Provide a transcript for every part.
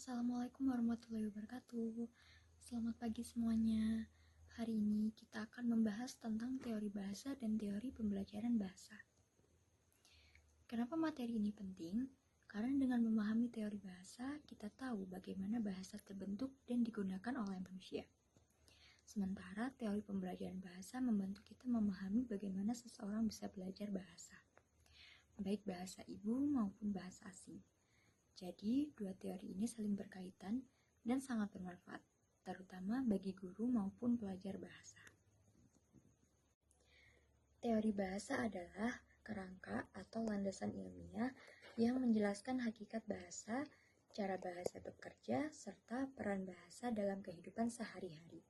Assalamualaikum warahmatullahi wabarakatuh. Selamat pagi semuanya. Hari ini kita akan membahas tentang teori bahasa dan teori pembelajaran bahasa. Kenapa materi ini penting? Karena dengan memahami teori bahasa, kita tahu bagaimana bahasa terbentuk dan digunakan oleh manusia. Sementara teori pembelajaran bahasa membantu kita memahami bagaimana seseorang bisa belajar bahasa, baik bahasa ibu maupun bahasa asing. Jadi, dua teori ini saling berkaitan dan sangat bermanfaat, terutama bagi guru maupun pelajar bahasa. Teori bahasa adalah kerangka atau landasan ilmiah yang menjelaskan hakikat bahasa, cara bahasa bekerja, serta peran bahasa dalam kehidupan sehari-hari.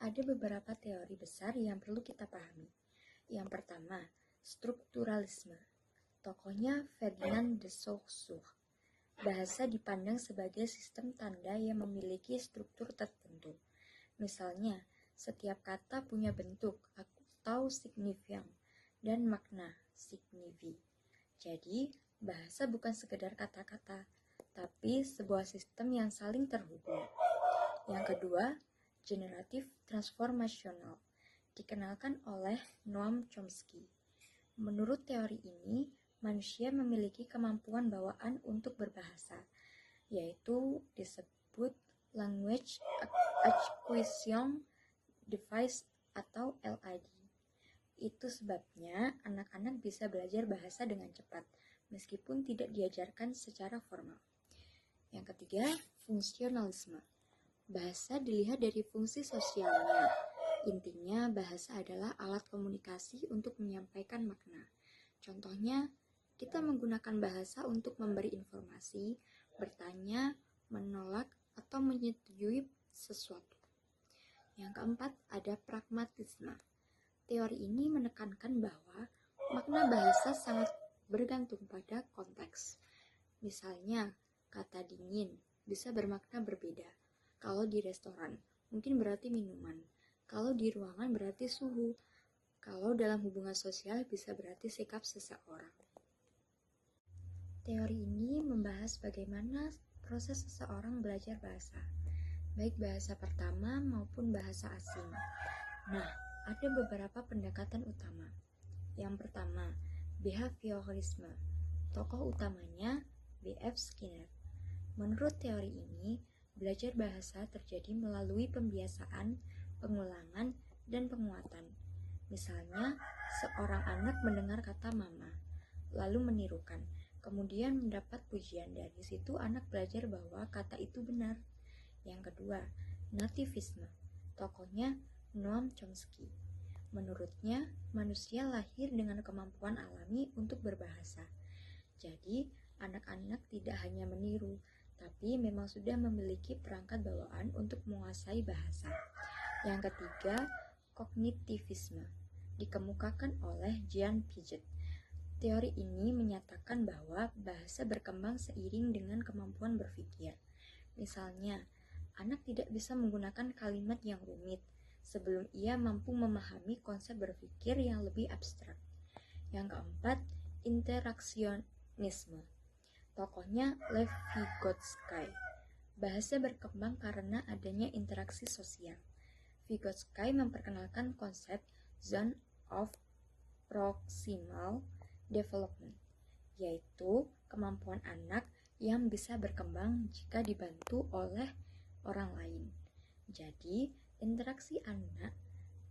Ada beberapa teori besar yang perlu kita pahami. Yang pertama, strukturalisme. Tokohnya Ferdinand de Saussure. Bahasa dipandang sebagai sistem tanda yang memiliki struktur tertentu. Misalnya, setiap kata punya bentuk atau signifian dan makna signifi. Jadi, bahasa bukan sekedar kata-kata, tapi sebuah sistem yang saling terhubung. Yang kedua, generatif transformasional, dikenalkan oleh Noam Chomsky. Menurut teori ini, manusia memiliki kemampuan bawaan untuk berbahasa, yaitu disebut Language Acquisition Device atau LAD. Itu sebabnya anak-anak bisa belajar bahasa dengan cepat, meskipun tidak diajarkan secara formal. Yang ketiga, fungsionalisme. Bahasa dilihat dari fungsi sosialnya. Intinya, bahasa adalah alat komunikasi untuk menyampaikan makna. Contohnya, kita menggunakan bahasa untuk memberi informasi, bertanya, menolak, atau menyetujui sesuatu. Yang keempat, ada pragmatisme. Teori ini menekankan bahwa makna bahasa sangat bergantung pada konteks. Misalnya, kata dingin bisa bermakna berbeda. Kalau di restoran, mungkin berarti minuman. Kalau di ruangan berarti suhu. Kalau dalam hubungan sosial bisa berarti sikap seseorang. Teori ini membahas bagaimana proses seseorang belajar bahasa, baik bahasa pertama maupun bahasa asing. Nah, ada beberapa pendekatan utama. Yang pertama, behaviorisme. Tokoh utamanya B.F. Skinner. Menurut teori ini, belajar bahasa terjadi melalui pembiasaan, pengulangan, dan penguatan. Misalnya, seorang anak mendengar kata mama, lalu menirukan, kemudian mendapat pujian. Dari situ anak belajar bahwa kata itu benar. Yang kedua, nativisme. Tokohnya Noam Chomsky. Menurutnya, manusia lahir dengan kemampuan alami untuk berbahasa. Jadi, anak-anak tidak hanya meniru, tapi memang sudah memiliki perangkat bawaan untuk menguasai bahasa. Yang ketiga, kognitivisme, dikemukakan oleh Jean Piaget. Teori ini menyatakan bahwa bahasa berkembang seiring dengan kemampuan berpikir. Misalnya, anak tidak bisa menggunakan kalimat yang rumit sebelum ia mampu memahami konsep berpikir yang lebih abstrak. Yang keempat, interaksionisme. Tokohnya Lev Vygotsky. Bahasa berkembang karena adanya interaksi sosial. Vygotsky memperkenalkan konsep zone of proximal development, yaitu kemampuan anak yang bisa berkembang jika dibantu oleh orang lain. Jadi, interaksi anak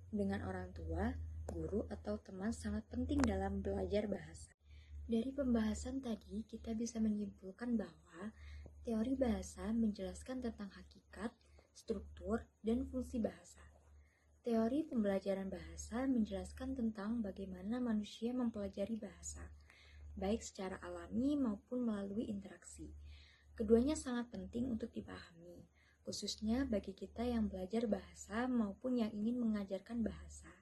dengan orang tua, guru, atau teman sangat penting dalam belajar bahasa. Dari pembahasan tadi, kita bisa menyimpulkan bahwa teori bahasa menjelaskan tentang hakikat, struktur, dan fungsi bahasa. Teori pembelajaran bahasa menjelaskan tentang bagaimana manusia mempelajari bahasa, baik secara alami maupun melalui interaksi. Keduanya sangat penting untuk dipahami, khususnya bagi kita yang belajar bahasa maupun yang ingin mengajarkan bahasa.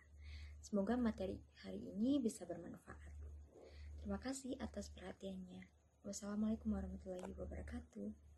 Semoga materi hari ini bisa bermanfaat. Terima kasih atas perhatiannya. Wassalamualaikum warahmatullahi wabarakatuh.